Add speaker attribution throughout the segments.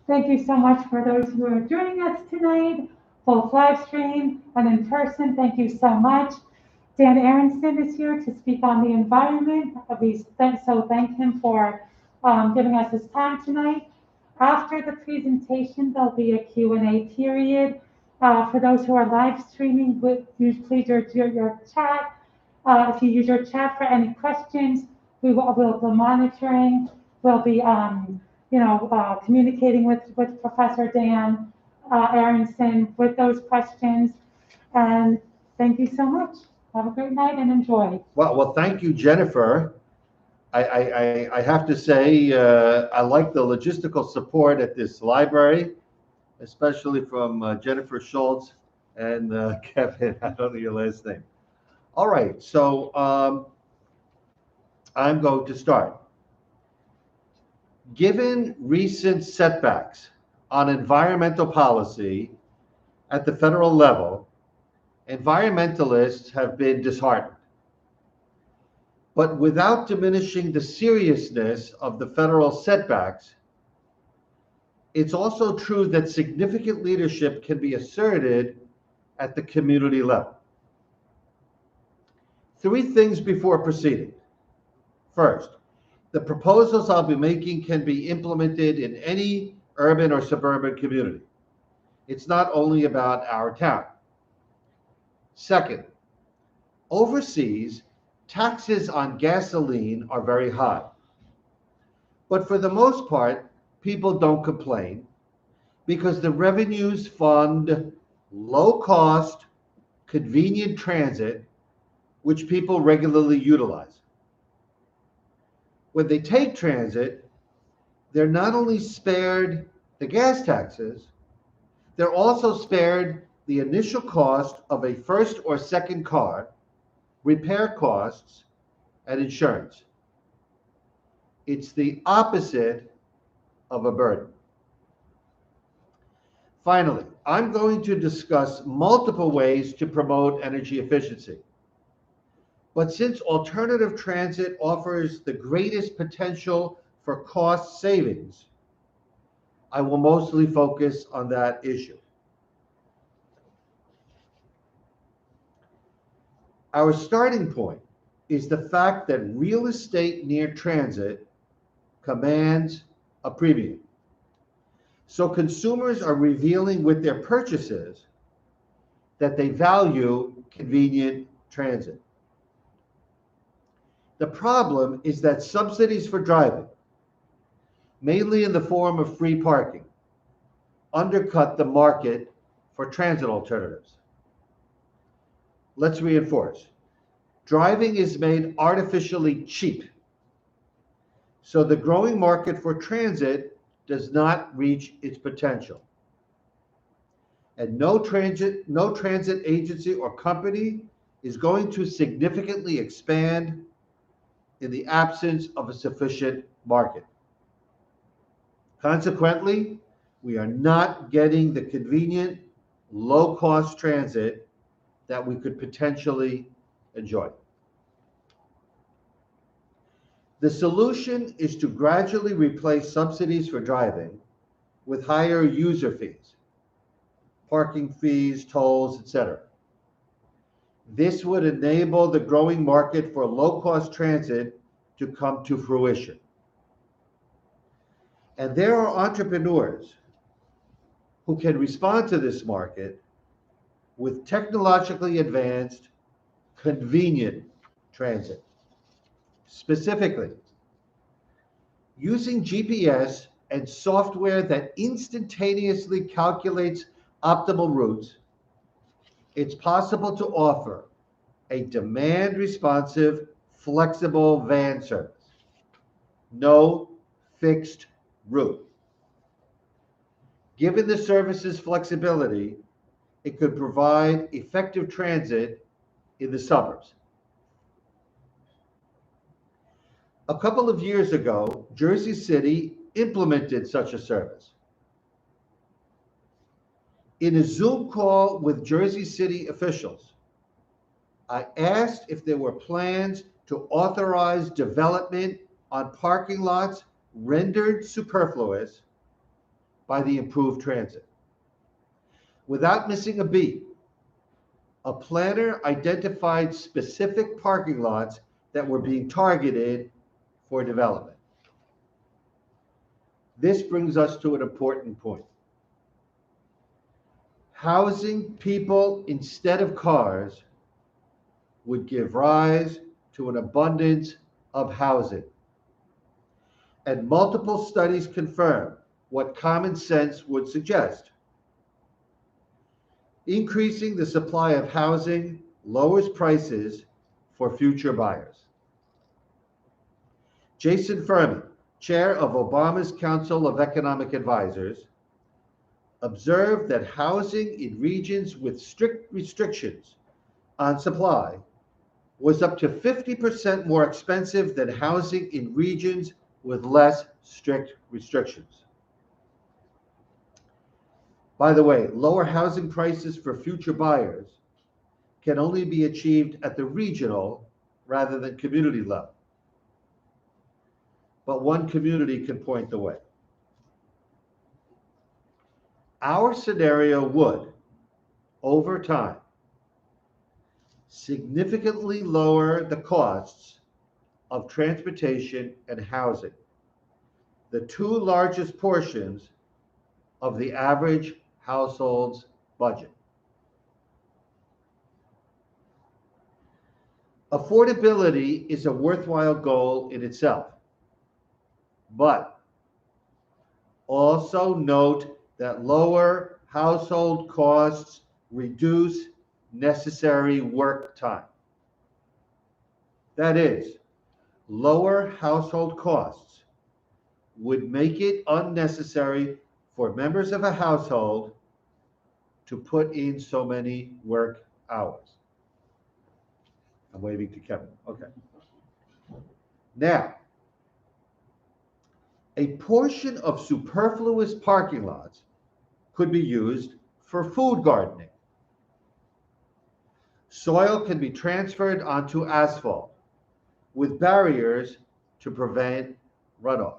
Speaker 1: Thank you so much for those who are joining us tonight, both live stream and in person. Thank you so much. Dan Aronson is here to speak on the environment. So thank him for giving us his time tonight. After the presentation, there'll be a Q&A period. For those who are live streaming, please use your chat. If you use your chat for any questions, we'll be monitoring. We'll be communicating with Professor Dan Aronson with those questions. And thank you so much. Have a great night and enjoy.
Speaker 2: Well, thank you, Jennifer. I have to say, I like the logistical support at this library, especially from Jennifer Schultz and Kevin. I don't know your last name. All right, so I'm going to start. Given recent setbacks on environmental policy at the federal level, environmentalists have been disheartened. But without diminishing the seriousness of the federal setbacks, it's also true that significant leadership can be asserted at the community level. Three things before proceeding. First, the proposals I'll be making can be implemented in any urban or suburban community. It's not only about our town. Second, overseas, taxes on gasoline are very high. But for the most part, people don't complain because the revenues fund low-cost, convenient transit, which people regularly utilize. When they take transit, they're not only spared the gas taxes, they're also spared the initial cost of a first or second car, repair costs, and insurance. It's the opposite of a burden. Finally, I'm going to discuss multiple ways to promote energy efficiency. But since alternative transit offers the greatest potential for cost savings, I will mostly focus on that issue. Our starting point is the fact that real estate near transit commands a premium. So consumers are revealing with their purchases that they value convenient transit. The problem is that subsidies for driving, mainly in the form of free parking, undercut the market for transit alternatives. Let's reinforce. Driving is made artificially cheap, so the growing market for transit does not reach its potential. And no transit agency or company is going to significantly expand in the absence of a sufficient market. Consequently, we are not getting the convenient, low-cost transit that we could potentially enjoy. The solution is to gradually replace subsidies for driving with higher user fees, parking fees, tolls, etc. This would enable the growing market for low-cost transit to come to fruition. And there are entrepreneurs who can respond to this market with technologically advanced, convenient transit. Specifically, using GPS and software that instantaneously calculates optimal routes, it's possible to offer a demand-responsive, flexible van service. No fixed route. Given the service's flexibility, it could provide effective transit in the suburbs. A couple of years ago, Jersey City implemented such a service. In a Zoom call with Jersey City officials, I asked if there were plans to authorize development on parking lots rendered superfluous by the improved transit. Without missing a beat, a planner identified specific parking lots that were being targeted for development. This brings us to an important point. Housing people instead of cars would give rise to an abundance of housing. And multiple studies confirm what common sense would suggest. Increasing the supply of housing lowers prices for future buyers. Jason Furman, chair of Obama's Council of Economic Advisors, observed that housing in regions with strict restrictions on supply was up to 50% more expensive than housing in regions with less strict restrictions. By the way, lower housing prices for future buyers can only be achieved at the regional rather than community level. But one community can point the way. Our scenario would, over time, significantly lower the costs of transportation and housing, the two largest portions of the average household's budget. Affordability is a worthwhile goal in itself, but also note that lower household costs reduce necessary work time. That is, lower household costs would make it unnecessary for members of a household to put in so many work hours. I'm waving to Kevin. Okay. Now, a portion of superfluous parking lots could be used for food gardening. Soil can be transferred onto asphalt with barriers to prevent runoff.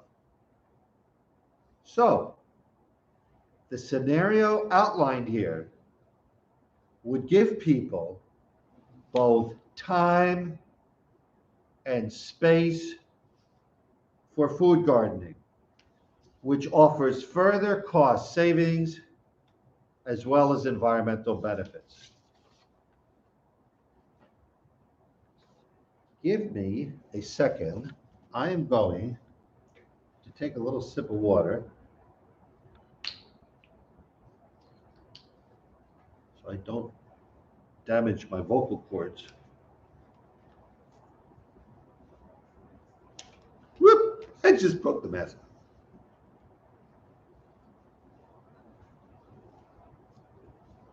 Speaker 2: So, the scenario outlined here would give people both time and space for food gardening, which offers further cost savings as well as environmental benefits. Give me a second. I am going to take a little sip of water so I don't damage my vocal cords. Whoop! I just broke the mask.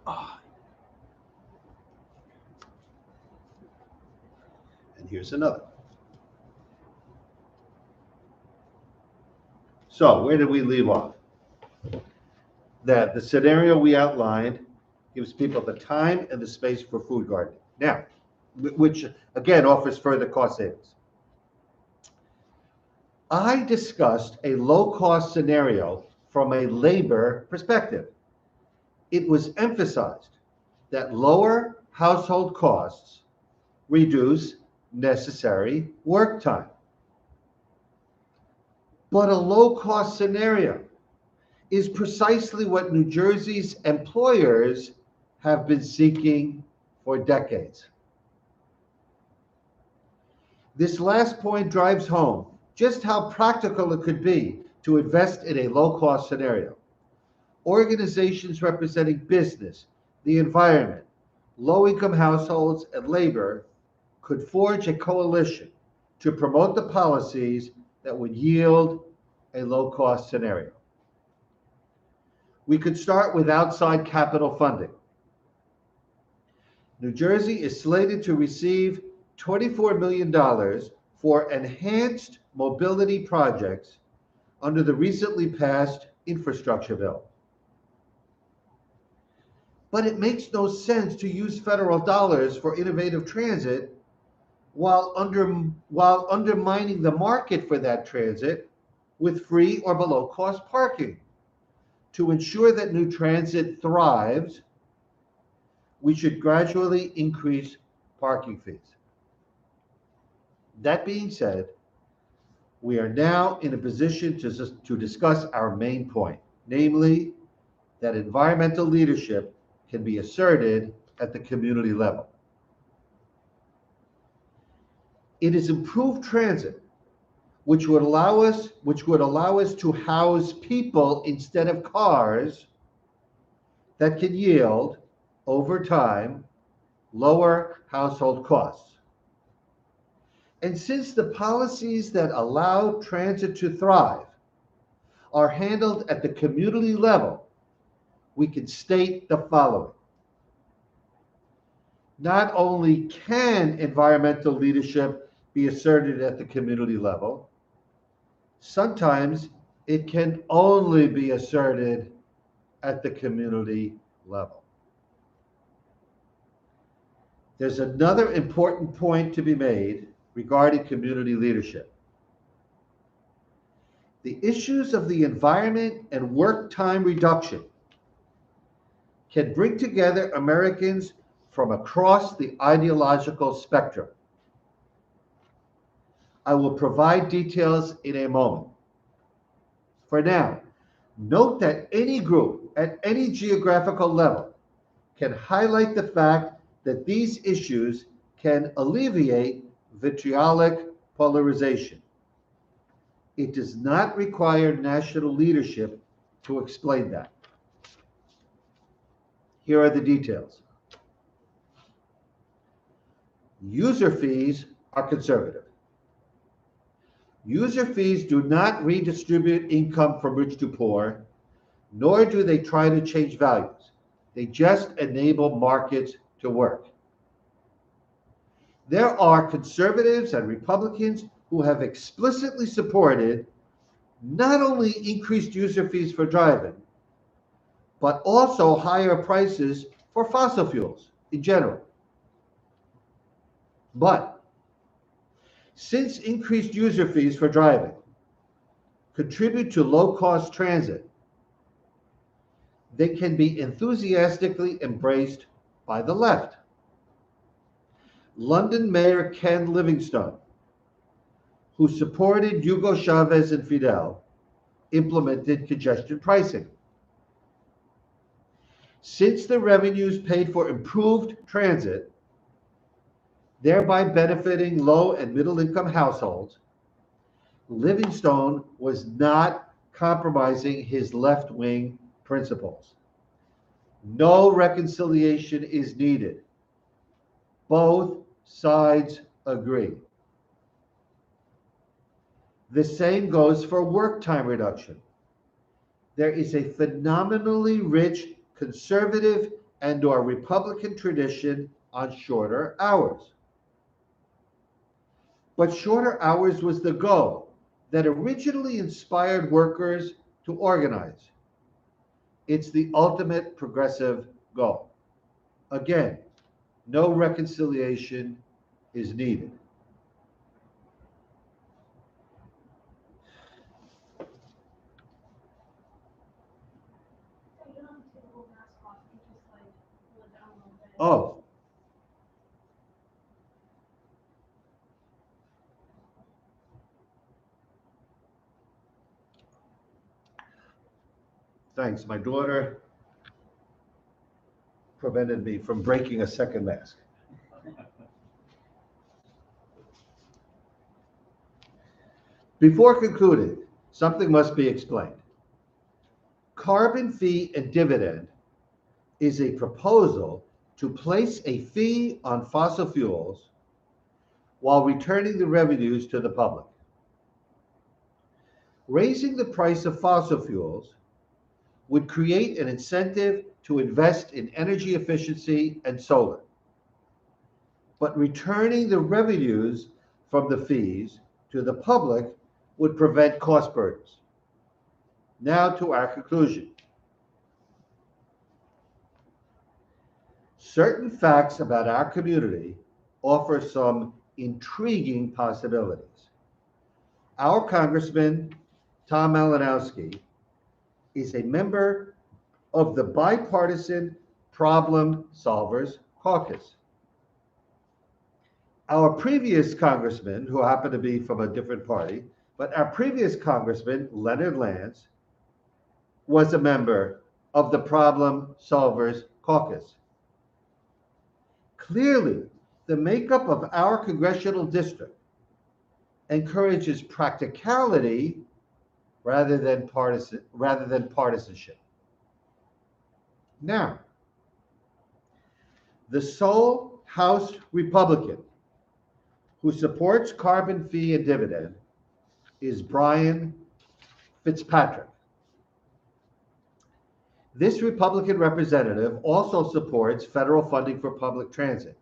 Speaker 2: Ah. And here's another. So where did we leave off? That the scenario we outlined gives people the time and the space for food gardening. Now, which again offers further cost savings. I discussed a low-cost scenario from a labor perspective. It was emphasized that lower household costs reduce necessary work time. But a low-cost scenario is precisely what New Jersey's employers have been seeking for decades. This last point drives home just how practical it could be to invest in a low-cost scenario. Organizations representing business, the environment, low-income households, and labor could forge a coalition to promote the policies that would yield a low-cost scenario. We could start with outside capital funding. New Jersey is slated to receive $24 million for enhanced mobility projects under the recently passed infrastructure bill. But it makes no sense to use federal dollars for innovative transit while undermining the market for that transit with free or below cost parking. to ensure that new transit thrives, we should gradually increase parking fees. That being said, we are now in a position to discuss our main point, namely that environmental leadership can be asserted at the community level. It is improved transit which would allow us to house people instead of cars that can yield over time lower household costs. And since the policies that allow transit to thrive are handled at the community level, we can state the following. Not only can environmental leadership be asserted at the community level, sometimes it can only be asserted at the community level. There's another important point to be made regarding community leadership. The issues of the environment and work time reduction can bring together Americans from across the ideological spectrum. I will provide details in a moment. For now, note that any group at any geographical level can highlight the fact that these issues can alleviate vitriolic polarization. It does not require national leadership to explain that. Here are the details. User fees are conservative. User fees do not redistribute income from rich to poor, nor do they try to change values. They just enable markets to work. There are conservatives and Republicans who have explicitly supported not only increased user fees for driving, but also higher prices for fossil fuels in general. But since increased user fees for driving contribute to low-cost transit, they can be enthusiastically embraced by the left. London Mayor Ken Livingstone, who supported Hugo Chavez and Fidel, implemented congestion pricing. Since the revenues paid for improved transit, thereby benefiting low and middle income households, Livingstone was not compromising his left-wing principles. No reconciliation is needed. Both sides agree. The same goes for work time reduction. There is a phenomenally rich conservative and/or Republican tradition on shorter hours. But shorter hours was the goal that originally inspired workers to organize. It's the ultimate progressive goal. Again, no reconciliation is needed. Oh. Thanks. My daughter prevented me from breaking a second mask. Before concluding, something must be explained. Carbon fee and dividend is a proposal to place a fee on fossil fuels while returning the revenues to the public. Raising the price of fossil fuels would create an incentive to invest in energy efficiency and solar. But returning the revenues from the fees to the public would prevent cost burdens. Now to our conclusion. Certain facts about our community offer some intriguing possibilities. Our Congressman, Tom Malinowski, is a member of the Bipartisan Problem Solvers Caucus. Our previous congressman, who happened to be from a different party, but our previous congressman, Leonard Lance, was a member of the Problem Solvers Caucus. Clearly, the makeup of our congressional district encourages practicality rather than partisanship. Now, the sole House Republican who supports carbon fee and dividend is Brian Fitzpatrick. This Republican representative also supports federal funding for public transit,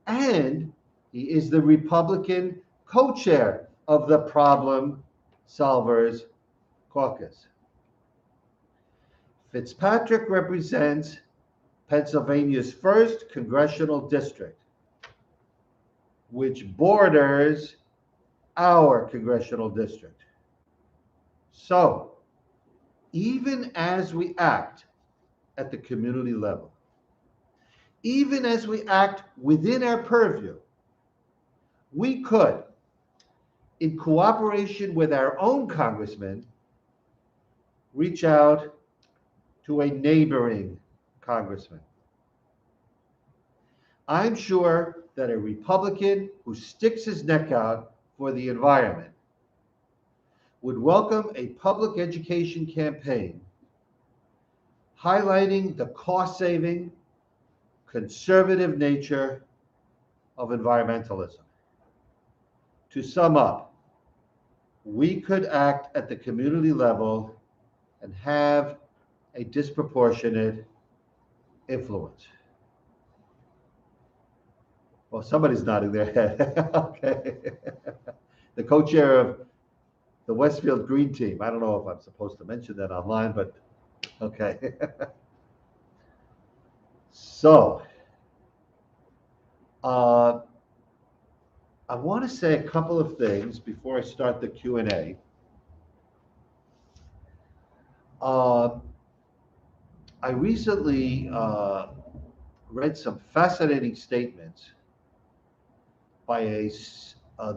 Speaker 2: and he is the Republican co-chair of the Problem Solvers Caucus. Fitzpatrick represents Pennsylvania's 1st congressional district, which borders our congressional district. So, even as we act at the community level, even as we act within our purview, we could, in cooperation with our own congressman, reach out to a neighboring congressman. I'm sure that a Republican who sticks his neck out for the environment would welcome a public education campaign highlighting the cost-saving, conservative nature of environmentalism. To sum up, we could act at the community level and have a disproportionate influence. Well, somebody's nodding their head. Okay. The co-chair of the Westfield Green Team. I don't know if I'm supposed to mention that online, but okay. So, I want to say a couple of things before I start the Q&A. I recently read some fascinating statements by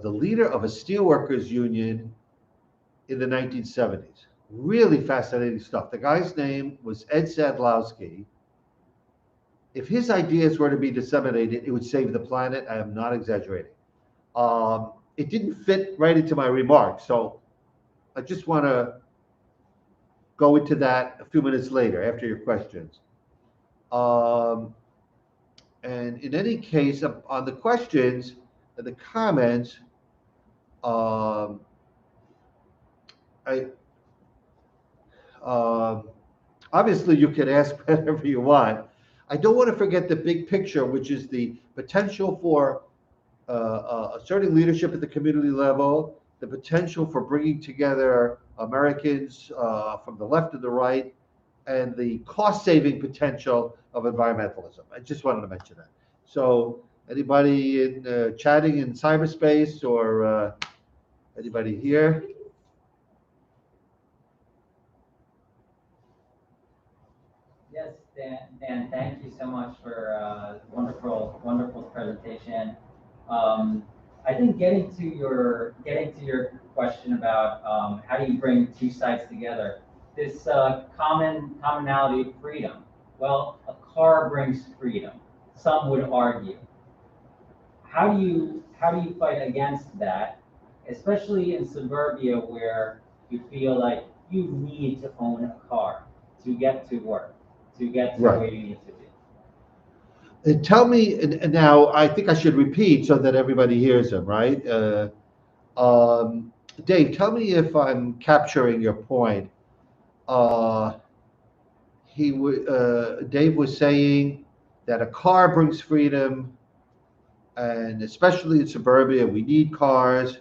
Speaker 2: the leader of a steelworkers union in the 1970s. Really fascinating stuff. The guy's name was Ed Sadlowski. If his ideas were to be disseminated, it would save the planet. I am not exaggerating. It didn't fit right into my remarks, so I just want to go into that a few minutes later after your questions. And in any case, on the questions and the comments, obviously you can ask whatever you want. I don't want to forget the big picture, which is the potential for asserting leadership at the community level, the potential for bringing together Americans from the left and the right, and the cost-saving potential of environmentalism. I just wanted to mention that. So anybody in chatting in cyberspace or anybody here?
Speaker 3: Yes, Dan, thank you so much for wonderful presentation. I think getting to your question about how do you bring two sides together, this commonality of freedom. Well, a car brings freedom. Some would argue. How do you fight against that, especially in suburbia where you feel like you need to own a car to get to work, to get to where you need to be?
Speaker 2: And tell me, and now I think I should repeat so that everybody hears him, right? Dave, tell me if I'm capturing your point. Dave was saying that a car brings freedom, and especially in suburbia, we need cars.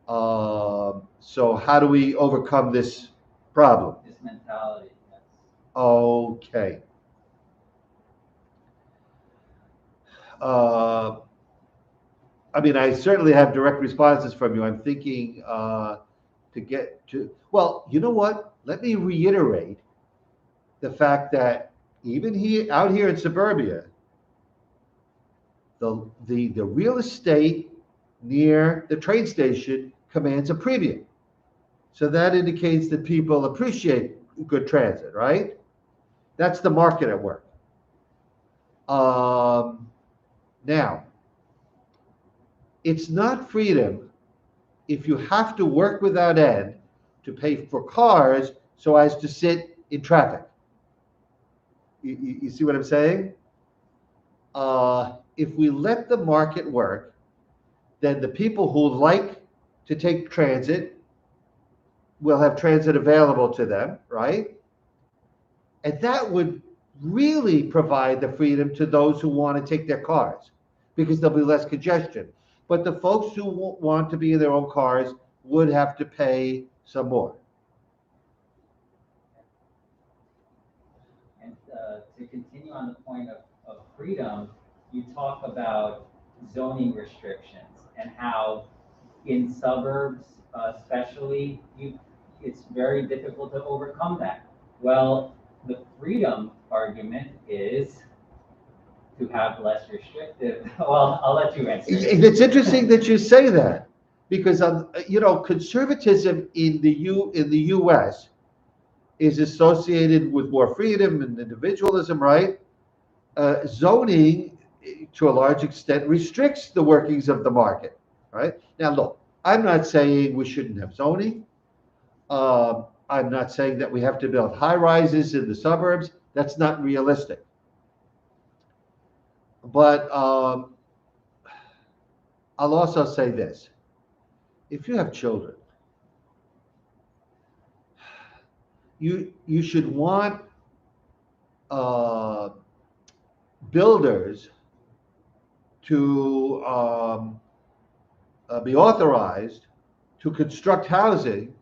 Speaker 2: So how do we overcome this problem?
Speaker 3: This mentality, yes.
Speaker 2: Okay. I mean, I certainly have direct responses from you. I'm thinking to get to, well, you know what? Let me reiterate the fact that even here, out here in suburbia, the real estate near the train station commands a premium. So that indicates that people appreciate good transit, right? That's the market at work. Now, it's not freedom if you have to work without end to pay for cars so as to sit in traffic. You see what I'm saying? If we let the market work, then the people who like to take transit will have transit available to them, right? And that would really provide the freedom to those who want to take their cars because there'll be less congestion. But the folks who want to be in their own cars would have to pay some more.
Speaker 3: And to continue on the point of freedom, you talk about zoning restrictions and how in suburbs, especially, it's very difficult to overcome that. Well, the freedom argument is to have less restrictive. Well, I'll let you answer.
Speaker 2: It's interesting that you say that because conservatism in the U.S. is associated with more freedom and individualism, right? Zoning, to a large extent, restricts the workings of the market, right? Now, look, I'm not saying we shouldn't have zoning. I'm not saying that we have to build high rises in the suburbs. That's not realistic. But I'll also say this. If you have children, you should want builders to be authorized to construct housing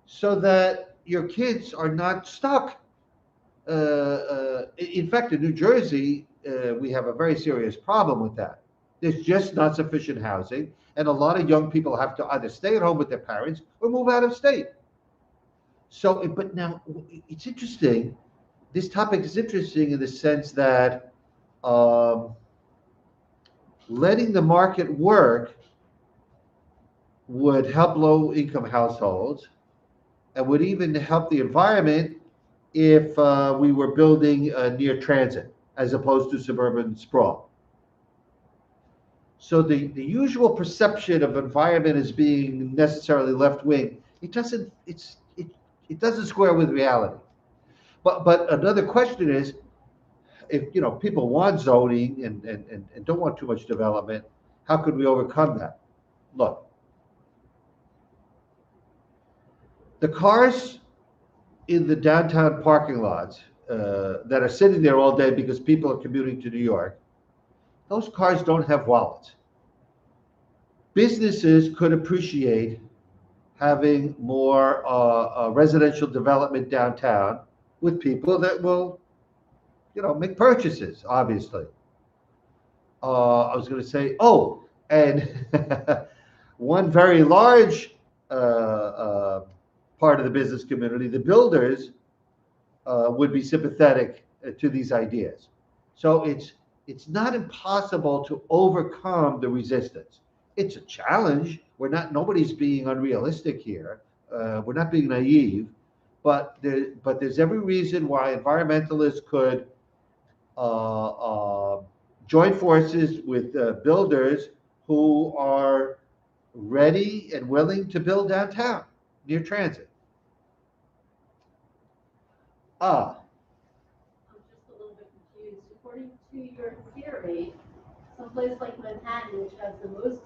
Speaker 2: so that your kids are not stuck. In fact, in New Jersey, we have a very serious problem with that. There's just not sufficient housing, and a lot of young people have to either stay at home with their parents or move out of state. So, but now it's interesting. This topic is interesting in the sense that letting the market work would help low-income households and would even help the environment if we were building near transit as opposed to suburban sprawl. So the usual perception of environment as being necessarily left-wing, it doesn't square with reality. But another question is, if people want zoning and don't want too much development, how could we overcome that? Look, the cars in the downtown parking lots that are sitting there all day because people are commuting to New York, those cars don't have wallets. Businesses could appreciate having more residential development downtown with people that will, make purchases, obviously. I was going to say, oh, and one very large part of the business community, the builders, would be sympathetic to these ideas. So it's not impossible to overcome the resistance. It's a challenge. Nobody's being unrealistic here. We're not being naive, but there's every reason why environmentalists could join forces with builders who are ready and willing to build downtown near transit.
Speaker 4: I'm just a little bit confused. According to your theory, someplace like Manhattan, which has the most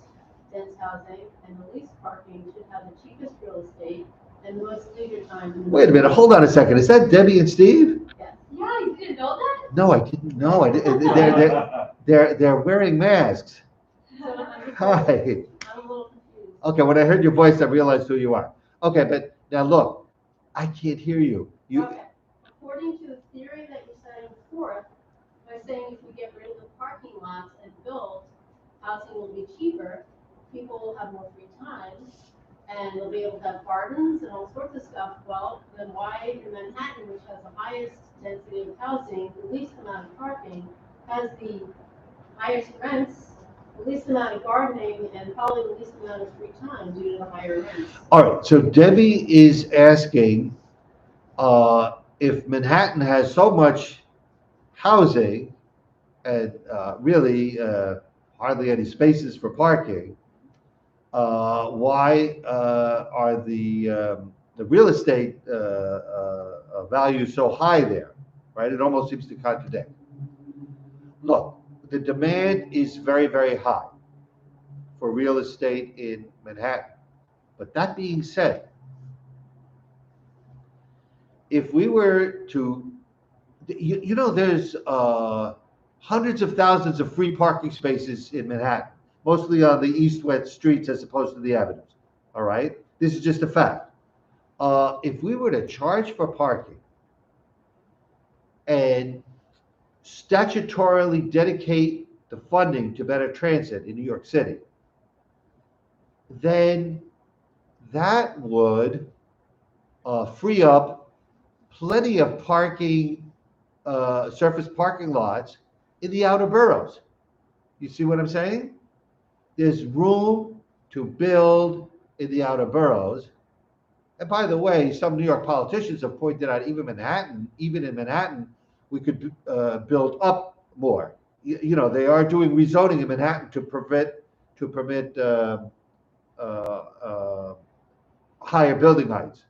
Speaker 4: dense housing and the least parking, should have the cheapest real estate and the most leisure time.
Speaker 2: Wait a minute, hold on a second. Is that Debbie and Steve?
Speaker 4: Yes. Yeah, you didn't know that?
Speaker 2: No, I didn't know. They're wearing masks.
Speaker 4: So
Speaker 2: Hi.
Speaker 4: I'm a little confused.
Speaker 2: Okay, when I heard your voice, I realized who you are. Okay, but now look, I can't hear you.
Speaker 4: Okay. According to the theory that you're setting forth, by saying if we get rid of the parking lots and build, housing will be cheaper, people will have more free time, and they'll be able to have gardens and all sorts of stuff. Well, then why in Manhattan, which has the highest density of housing, the least amount of parking, has the highest rents, the least amount of gardening, and probably the least amount of free time due to the higher rents?
Speaker 2: All right, so Debbie is asking if Manhattan has so much housing and really hardly any spaces for parking, why are the real estate values so high there, right? It almost seems to contradict. Look, the demand is very, very high for real estate in Manhattan. But that being said, if we were to, there's hundreds of thousands of free parking spaces in Manhattan, mostly on the east-west streets as opposed to the avenues. All right? This is just a fact. If we were to charge for parking and statutorily dedicate the funding to better transit in New York City, then that would free up plenty of parking, surface parking lots in the outer boroughs. You see what I'm saying? There's room to build in the outer boroughs. And by the way, some New York politicians have pointed out even in Manhattan, we could build up more. They are doing rezoning in Manhattan to permit higher building heights.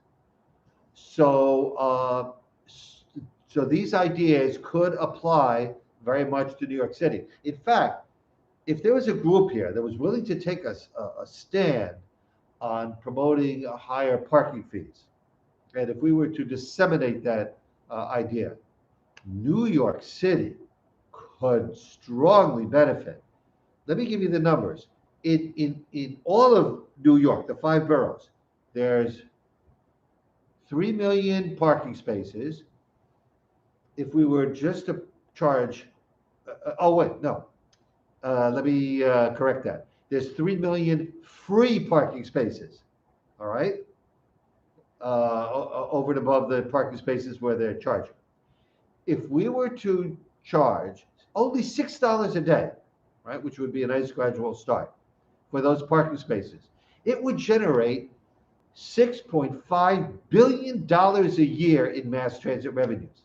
Speaker 2: So these ideas could apply very much to New York City. In fact, if there was a group here that was willing to take a stand on promoting higher parking fees, and if we were to disseminate that idea, New York City could strongly benefit. Let me give you the numbers. In all of New York, the 5 boroughs, there's 3 million parking spaces. If we were just to charge, let me correct that. There's 3 million free parking spaces, all right? Over and above the parking spaces where they're charging. If we were to charge only $6 a day, right, which would be a nice gradual start for those parking spaces, it would generate $6.5 billion a year in mass transit revenues.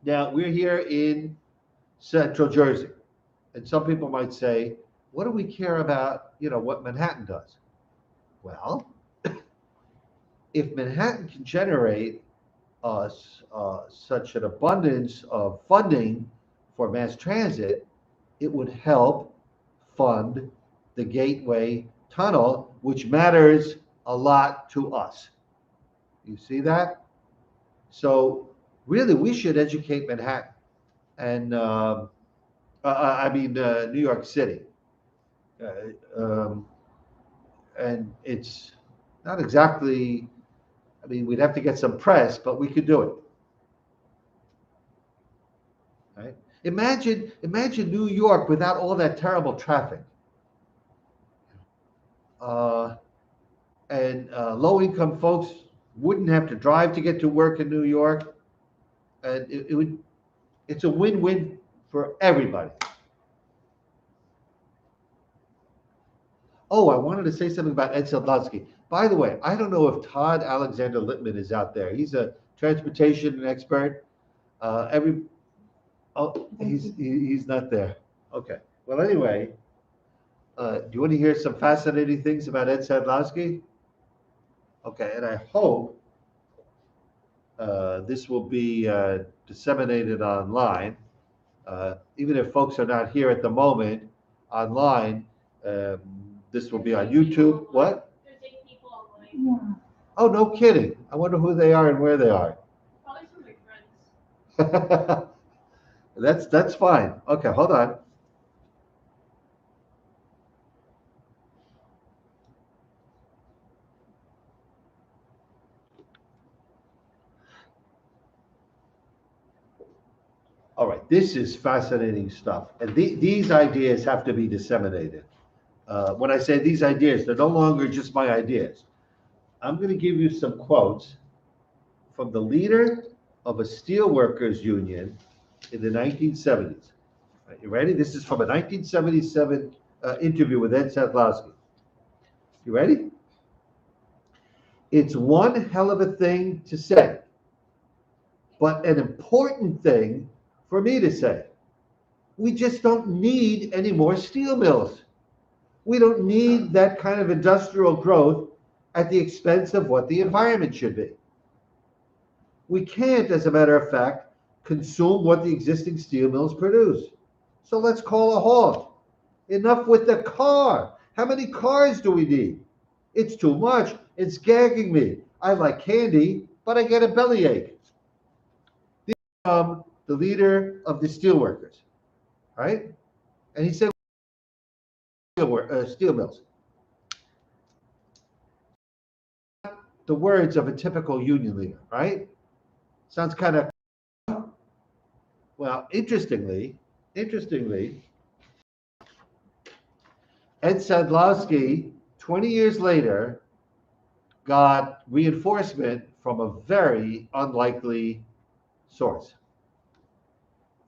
Speaker 2: Now, we're here in Central Jersey, and some people might say, what do we care about, what Manhattan does? Well, if Manhattan can generate such an abundance of funding for mass transit, it would help fund the Gateway Tunnel, which matters a lot to us. You see that? So really, we should educate Manhattan and New York City. And it's not exactly, we'd have to get some press, but we could do it. Right? Imagine New York without all that terrible traffic. And low-income folks wouldn't have to drive to get to work in New York. And it's a win-win for everybody. Oh, I wanted to say something about Ed Sadlowski. By the way, I don't know if Todd Alexander Littman is out there. He's a transportation expert. He's not there. Okay. Well, anyway, do you want to hear some fascinating things about Ed Sadlowski? Okay, and I hope this will be disseminated online. Even if folks are not here at the moment online, this will be on YouTube. What?
Speaker 4: There's 8 people online.
Speaker 1: Yeah.
Speaker 2: Oh, no kidding. I wonder who they are and where they are.
Speaker 4: Probably some of my friends.
Speaker 2: That's fine. Okay, hold on. All right, this is fascinating stuff. And these ideas have to be disseminated. When I say these ideas, they're no longer just my ideas. I'm going to give you some quotes from the leader of a steelworkers union in the 1970s. Right, you ready? This is from a 1977 interview with Ed Sadlowski. You ready? It's one hell of a thing to say, but an important thing for me to say. We just don't need any more steel mills. We don't need that kind of industrial growth at the expense of what the environment should be. We can't, as a matter of fact, consume what the existing steel mills produce. So let's call a halt. Enough with the car. How many cars do we need? It's too much. It's gagging me. I like candy, but I get a bellyache. This is from the leader of the steelworkers, right? And he said, steel mills. The words of a typical union leader, right? Sounds kind of, well, interestingly, Ed Sadlowski, 20 years later, got reinforcement from a very unlikely source.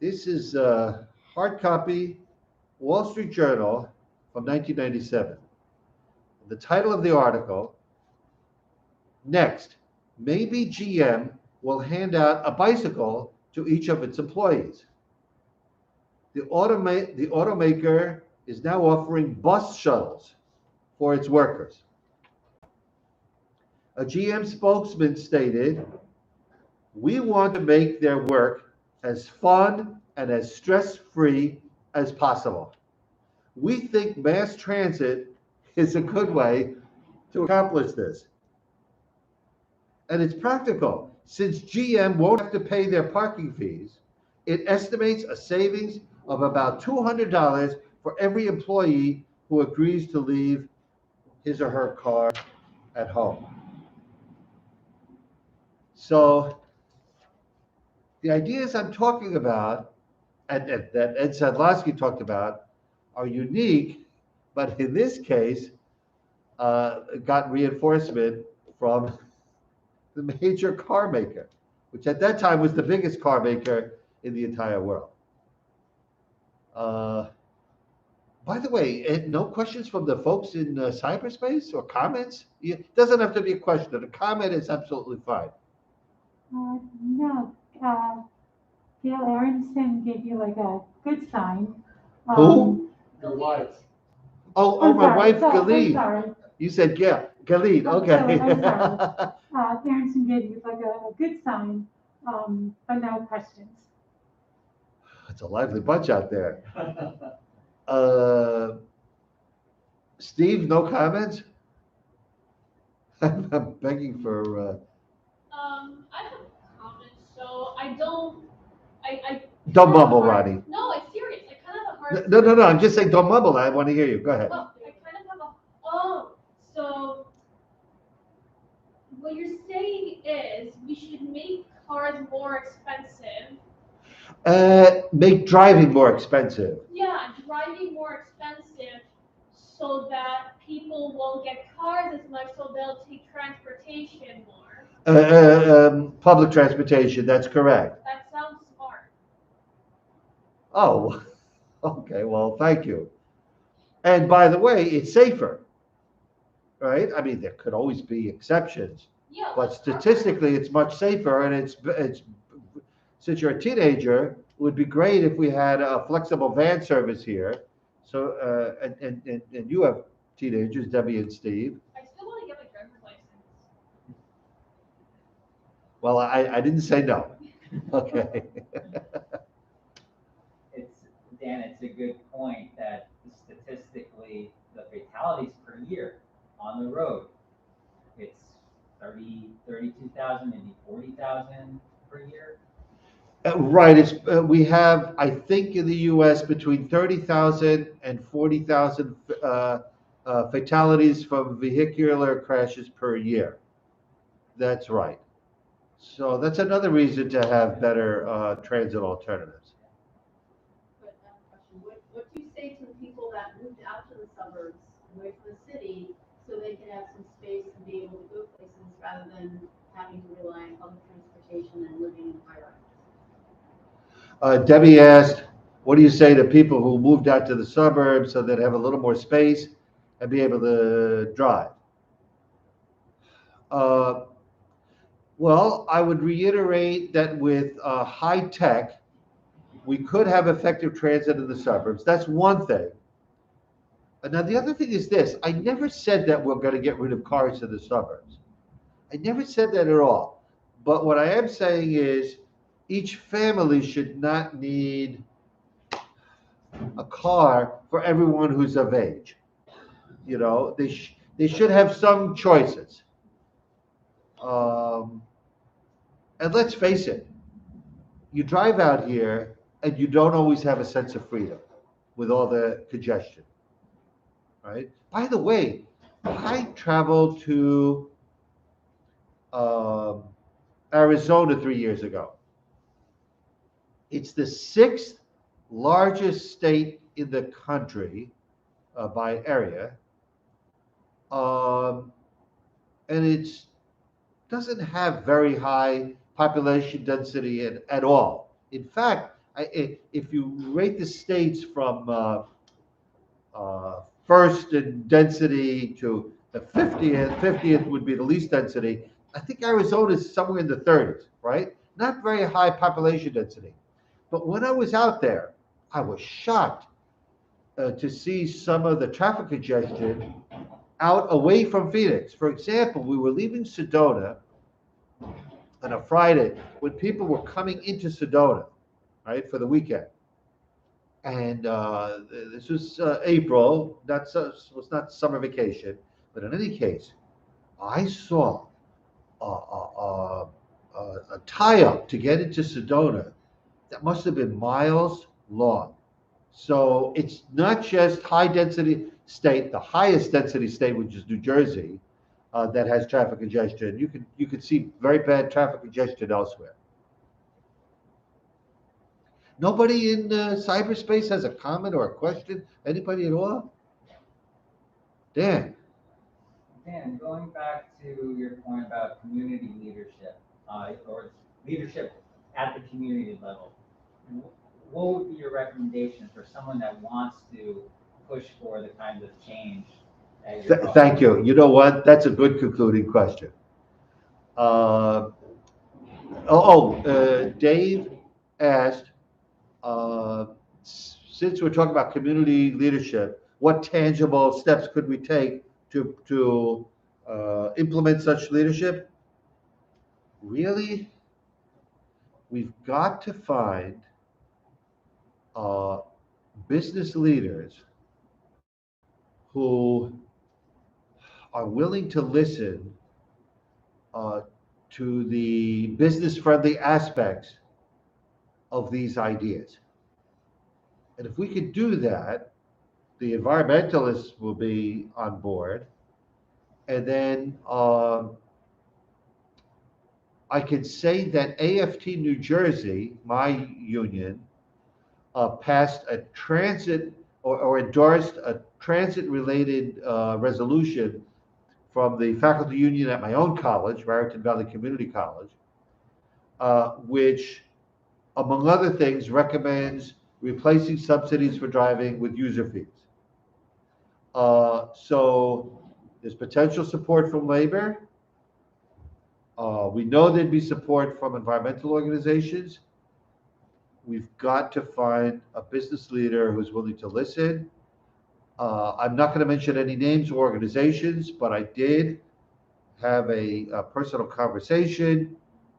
Speaker 2: This is a hard copy Wall Street Journal from 1997. The title of the article, Next, maybe GM will hand out a bicycle to each of its employees. The automaker is now offering bus shuttles for its workers. A GM spokesman stated, "We want to make their work as fun and as stress-free as possible. We think mass transit is a good way to accomplish this. And it's practical. Since GM won't have to pay their parking fees, it estimates a savings of about $200 for every employee who agrees to leave his or her car at home." So the ideas I'm talking about and that Ed Sadlowski talked about are unique, but in this case, got reinforcement from the major car maker, which at that time was the biggest car maker in the entire world. By the way, Ed, no questions from the folks in cyberspace or comments? It doesn't have to be a question. A comment is absolutely fine.
Speaker 1: No, Gail Aronson gave you like a good sign.
Speaker 2: Who?
Speaker 5: Your wife.
Speaker 2: Oh,
Speaker 1: I'm
Speaker 2: my
Speaker 1: sorry,
Speaker 2: wife,
Speaker 1: so- I'm
Speaker 2: Galeen.
Speaker 1: sorry.
Speaker 2: You said Galeen,
Speaker 1: I'm
Speaker 2: okay.
Speaker 1: sorry, I'm Aronson gave you like a good sign, but no questions.
Speaker 2: It's a lively bunch out there. Steve, no comments? I'm begging for,
Speaker 5: I have a comment, so I.
Speaker 2: don't mumble, Ronnie.
Speaker 5: No, it's serious, I kind of have a hard.
Speaker 2: No, I'm just saying, don't mumble, I want to hear you, go ahead.
Speaker 5: Oh, I kind of have so what you're saying is we should make cars more expensive.
Speaker 2: Make driving more expensive.
Speaker 5: Yeah, driving more expensive so that people won't get cars as much, so they'll take transportation more.
Speaker 2: Public transportation, that's correct.
Speaker 5: That sounds smart.
Speaker 2: Oh, okay, well, thank you. And by the way, it's safer, right? I mean, there could always be exceptions,
Speaker 5: Yeah.
Speaker 2: but statistically, it's much safer, and it's since you're a teenager, it would be great if we had a flexible van service here. So, and you have teenagers, Debbie and Steve.
Speaker 5: I still want to get my driver's license.
Speaker 2: Well, I didn't say no. Okay.
Speaker 3: Dan, it's a good point that statistically, the fatalities per year on the road, it's 32,000, maybe 40,000 per year.
Speaker 2: Right, it's, we have, I think in the US, between 30,000 and 40,000 fatalities from vehicular crashes per year. That's right. So that's another reason to have better transit alternatives.
Speaker 4: But question, what do you say to the people that moved out to the suburbs away from the city, so they can have some space and be able to go places rather than having to rely on public transportation and living in high rises.
Speaker 2: Debbie asked, what do you say to people who moved out to the suburbs so they'd have a little more space and be able to drive? Well, I would reiterate that with high tech, we could have effective transit in the suburbs. That's one thing. Now, the other thing is this. I never said that we're going to get rid of cars in the suburbs. I never said that at all. But what I am saying is each family should not need a car for everyone who's of age. You know, they should have some choices. And let's face it, you drive out here and you don't always have a sense of freedom with all the congestion, right? By the way, I traveled to Arizona 3 years ago. It's the sixth largest state in the country by area, and it doesn't have very high population density at all. In fact, if you rate the states from first in density to the 50th would be the least density. I think Arizona is somewhere in the 30s, right? Not very high population density. But when I was out there, I was shocked to see some of the traffic congestion out away from Phoenix. For example, we were leaving Sedona on a Friday when people were coming into Sedona, right, for the weekend. And this was April, was not summer vacation, but in any case, I saw a tie-up to get into Sedona that must have been miles long. So it's not just high density state, the highest density state, which is New Jersey, that has traffic congestion. You can see very bad traffic congestion elsewhere. Nobody in cyberspace has a comment or a question? Anybody at all? Dan.
Speaker 3: Dan, going back to your point about community leadership, or leadership at the community level, what would be your recommendation for someone that wants to push for the kind of change that you're talking
Speaker 2: Thank you. You know what? That's a good concluding question. Dave asked, since we're talking about community leadership, what tangible steps could we take to implement such leadership? Really, we've got to find business leaders who are willing to listen to the business-friendly aspects of these ideas. And if we could do that, the environmentalists will be on board. And then I can say that AFT New Jersey, my union, passed a transit or endorsed a transit-related resolution from the faculty union at my own college, Raritan Valley Community College, which, among other things, recommends replacing subsidies for driving with user fees. So there's potential support from labor. We know there'd be support from environmental organizations. We've got to find a business leader who's willing to listen. I'm not going to mention any names or organizations, but I did have a personal conversation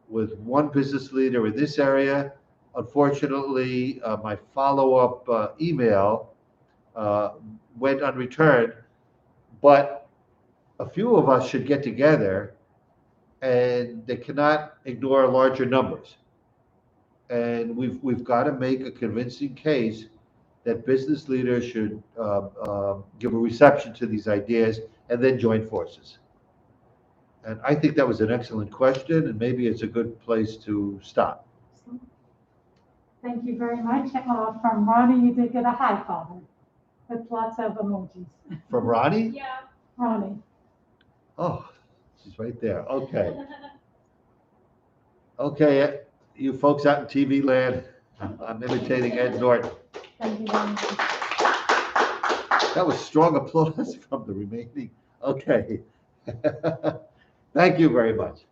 Speaker 2: with one business leader in this area. Unfortunately, my follow-up email went unreturned, but a few of us should get together, and they cannot ignore larger numbers. And we've got to make a convincing case that business leaders should give a reception to these ideas and then join forces. And I think that was an excellent question, and maybe it's a good place to stop.
Speaker 1: Thank you very much. From Ronnie, you did get a high five. with lots of emojis.
Speaker 2: From Ronnie?
Speaker 5: Yeah.
Speaker 1: Ronnie.
Speaker 2: Oh, she's right there. Okay. Okay, you folks out in TV land, I'm imitating Ed Norton.
Speaker 1: Thank you very much.
Speaker 2: That was strong applause from the remaining. Okay. Thank you very much.